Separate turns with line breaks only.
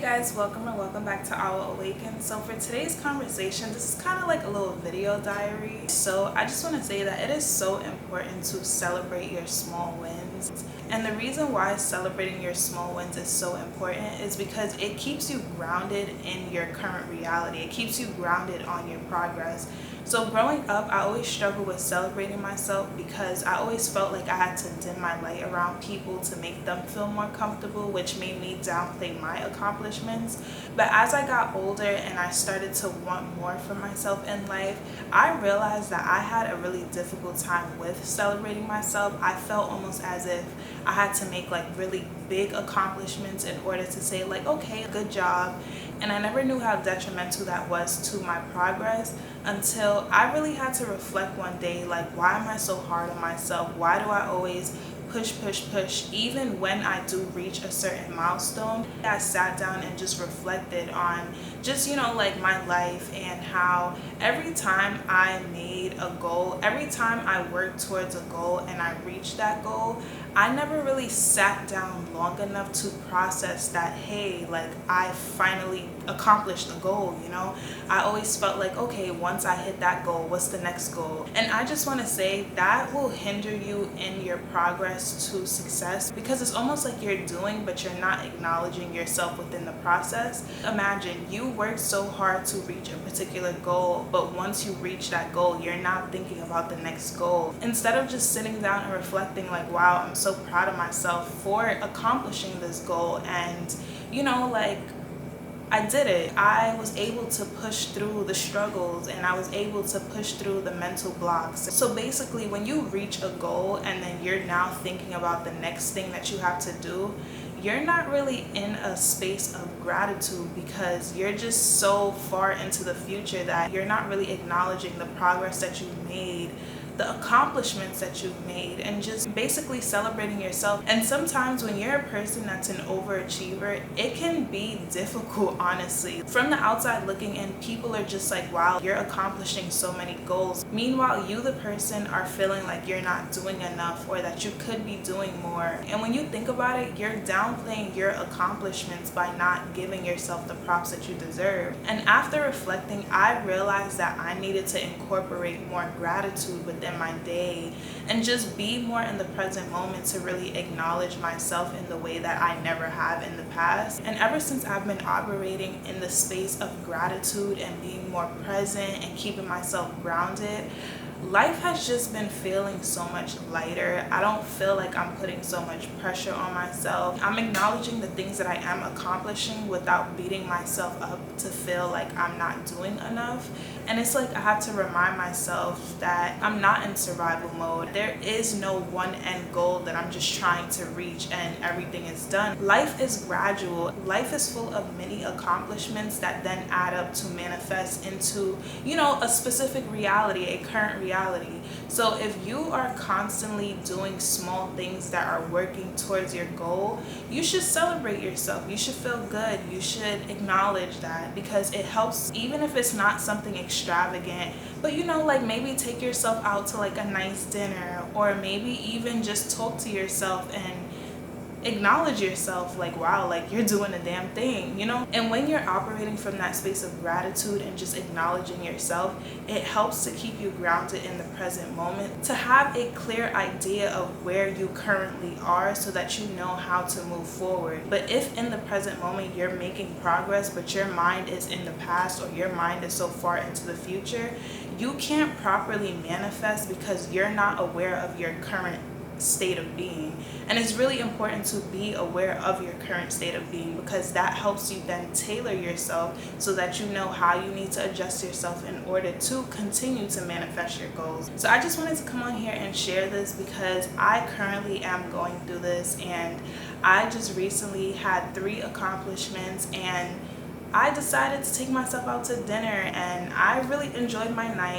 guys, welcome back to Our Awaken. So for today's conversation, this is kind of like a little video diary. So I just want to say that it is so important to celebrate your small wins. And the reason why celebrating your small wins is so important is because it keeps you grounded in your current reality. It keeps you grounded on your progress. So growing up, I always struggled with celebrating myself because I always felt like I had to dim my light around people to make them feel more comfortable, which made me downplay my accomplishments. But as I got older and I started to want more for myself in life, I realized that I had a really difficult time with celebrating myself. I felt almost as if I had to make like really big accomplishments in order to say like, okay, good job. And I never knew how detrimental that was to my progress until I really had to reflect one day, like, why am I so hard on myself? Why do I always push even when I do reach a certain milestone? I sat down and just reflected on just, like my life and how every time I made a goal, every time I worked towards a goal and I reached that goal, I never really sat down long enough to process that, hey, like I finally accomplished the goal, I always felt like, okay, once I hit that goal, what's the next goal? And I just want to say that will hinder you in your progress to success because it's almost like you're doing, but you're not acknowledging yourself within the process. Imagine you worked so hard to reach a particular goal, but once you reach that goal, you're not thinking about the next goal. Instead of just sitting down and reflecting like, wow, I'm so proud of myself for accomplishing this goal and, like, I did it. I was able to push through the struggles and I was able to push through the mental blocks. So basically, when you reach a goal and then you're now thinking about the next thing that you have to do, you're not really in a space of gratitude because you're just so far into the future that you're not really acknowledging the progress that you've made, the accomplishments that you've made, and just basically celebrating yourself. And sometimes when you're a person that's an overachiever, it can be difficult, honestly. From the outside looking in, people are just like, wow, you're accomplishing so many goals. Meanwhile, you, the person, are feeling like you're not doing enough or that you could be doing more. And when you think about it, you're downplaying your accomplishments by not giving yourself the props that you deserve. And after reflecting, I realized that I needed to incorporate more gratitude within my day and just be more in the present moment to really acknowledge myself in the way that I never have in the past. And ever since I've been operating in the space of gratitude and being more present and keeping myself grounded, life has just been feeling so much lighter. I don't feel like I'm putting so much pressure on myself. I'm acknowledging the things that I am accomplishing without beating myself up to feel like I'm not doing enough. And it's like I have to remind myself that I'm not in survival mode. There is no one end goal that I'm just trying to reach and everything is done. Life is gradual. Life is full of many accomplishments that then add up to manifest into, a specific reality, a current reality. So if you are constantly doing small things that are working towards your goal, you should celebrate yourself. You should feel good. You should acknowledge that because it helps, even if it's not something extravagant, but like maybe take yourself out to like a nice dinner, or maybe even just talk to yourself and acknowledge yourself like, wow, like you're doing a damn thing, And when you're operating from that space of gratitude and just acknowledging yourself, it helps to keep you grounded in the present moment, to have a clear idea of where you currently are so that you know how to move forward. But if in the present moment you're making progress but your mind is in the past or your mind is so far into the future, you can't properly manifest because you're not aware of your current state of being. And it's really important to be aware of your current state of being because that helps you then tailor yourself so that you know how you need to adjust yourself in order to continue to manifest your goals. So I just wanted to come on here and share this because I currently am going through this, and I just recently had 3 accomplishments and I decided to take myself out to dinner and I really enjoyed my night.